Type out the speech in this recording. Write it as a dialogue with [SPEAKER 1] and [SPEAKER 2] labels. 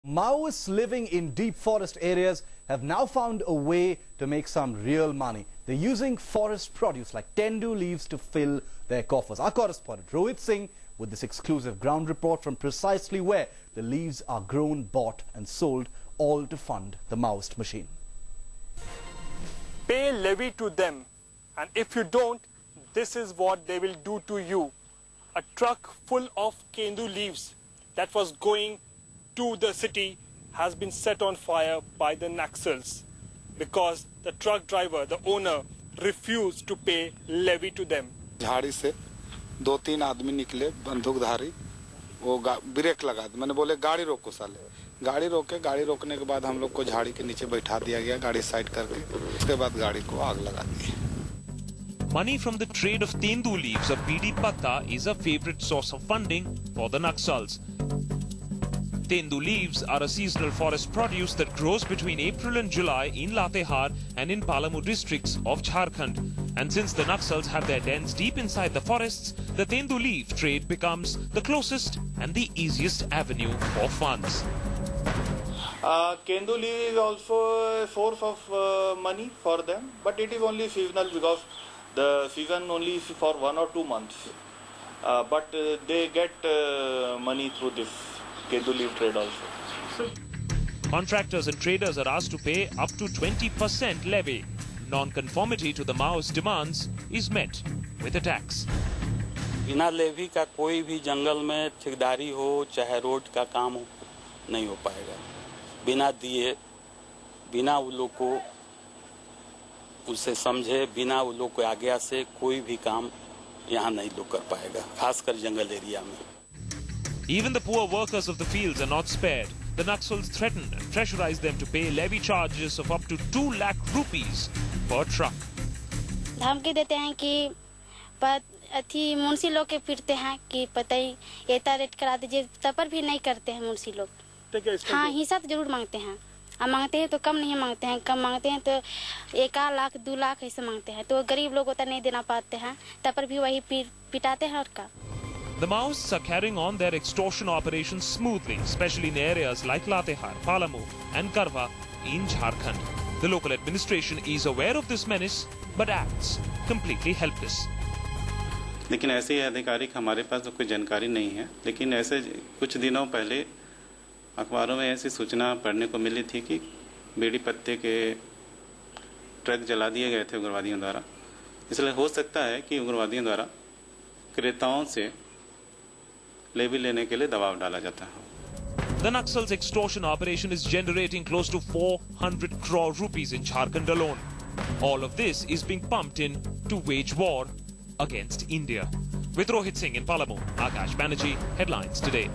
[SPEAKER 1] Maoists living in deep forest areas have now found a way to make some real money. They're using forest produce like tendu leaves to fill their coffers. Our correspondent Rohit Singh with this exclusive ground report from precisely where the leaves are grown, bought and sold, all to fund the Maoist machine.
[SPEAKER 2] Pay levy to them, and if you don't, this is what they will do to you. A truck full of tendu leaves that was going to the city has been set on fire by the Naxals because the truck driver, the owner, refused to pay levy to them.
[SPEAKER 3] झाड़ी से 2-3 आदमी निकले बंदूकधारी, वो break लगा दिए। मैंने बोले गाड़ी रोको साले। गाड़ी रोके, गाड़ी रोकने के बाद हम लोग को झाड़ी के नीचे बैठा दिया गया, गाड़ी साइड करके। उसके बाद गाड़ी को आग लगा दी।
[SPEAKER 4] Money from the trade of tendu leaves or bidi patta is a favorite source of funding for the Naxals. Tendu leaves are a seasonal forest produce that grows between April and July in Latehar and in Palamu districts of Jharkhand. And since the Naxals have their dens deep inside the forests, the tendu leaf trade becomes the closest and the easiest avenue for funds.
[SPEAKER 5] Tendu leaf is also a source of money for them, but it is only seasonal because the season only is for 1 or 2 months. But they get money through this tendu leaf trade also.
[SPEAKER 4] Contractors and traders are asked to pay up to 20% levy. Non-conformity to the Maoist demands is met with a tax.
[SPEAKER 6] बिना levy का कोई भी जंगल में ठेकेदारी हो चाहे road का काम हो नहीं हो पाएगा। बिना दिए, बिना उन लोग को उसे समझे, बिना उन लोग को आज्ञा से कोई भी काम यहाँ नहीं लोग कर पाएगा, खासकर जंगल एरिया में।
[SPEAKER 4] Even the poor workers of the fields are not spared. The Naxals threaten and pressurize them to pay levy charges of up to 2 lakh rupees per truck.
[SPEAKER 7] धमकी देते हैं कि मुंशी लोग के पीटते हैं कि पता ही एता रेट करा दीजिए, तब पर भी नहीं करते हैं मुंशी लोग। हाँ, हिस्सा तो जरूर मांगते हैं। अब मांगते हैं तो कम नहीं मांगते हैं, कम मांगते हैं तो 1 लाख 2 लाख ऐसे मांगते हैं, तो गरीब लोग उतना नहीं देना पाते हैं, तब पर भी वही पिटाते हैं और का।
[SPEAKER 4] The Maoists are carrying on their extortion operations smoothly, especially in areas like Latehar, Palamu and Karwa in Jharkhand. The local administration is aware of this menace but acts completely helpless.
[SPEAKER 8] लेकिन ऐसे आधिकारिक हमारे पास तो कोई जानकारी नहीं है, लेकिन ऐसे कुछ दिनों पहले अखबारों में ऐसी सूचना पढ़ने को मिली थी कि बीड़ी पत्ते के ट्रक जला दिए गए थे उग्रवादियों द्वारा। इसलिए हो सकता है कि उग्रवादियों द्वारा क्रेताओं से लेवी लेने के लिए दबाव डाला जाता है।
[SPEAKER 4] The Naxals' extortion operation is generating close to 400 crore rupees in Jharkhand alone. All of this is being pumped in to wage war against India. With Rohit Singh in Palamu, Akash Banerjee, Headlines Today.